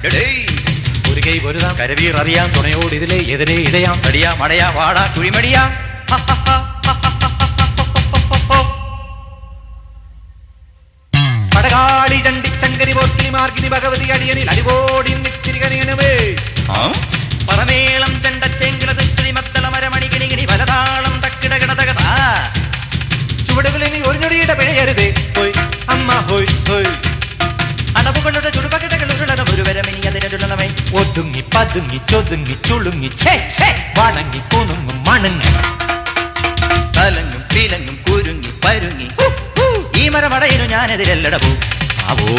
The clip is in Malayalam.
ഒരു കൈ പൊരുതാം കരവീർ അറിയാം തുണയോട് ഇതിലെ എതിരെ ഇടയാം തടിയാ മടയാ വാടാ കുഴിമടിയാ പടകാളി ചണ്ടി ചങ്കരി പോർക്കിലി മാർഗിനി ഭഗവതി അടിയനിൽ അടിവോടി നിത്തിരികണിയണമേ പറമേളം ചെണ്ടച്ചെങ്കിലതുച്ചുളി മത്തള മരമണികിണികിണി വലതാളം തക്കിടകിടതകത ചുവടുകളിനി ഒരു ഞൊടിയുടെ പിഴയരുതേ ഹോയ് അമ്മ ഹോയ് ഹോയ് അണവുകളുടെ ചുടുപകടകൾ ഉരുളണ ഒരു വരമിനി അതിനുള്ളവേ ഒതുങ്ങി പതുങ്ങി ചൊതുങ്ങി ചുളുങ്ങി വണങ്ങി കൊണുങ്ങും മണങ്ങി കലങ്ങും പീലങ്ങും കുരുങ്ങി പരുങ്ങി ഈ മരമടയിലും ഞാനെതിരല്ലടവോ ആവോ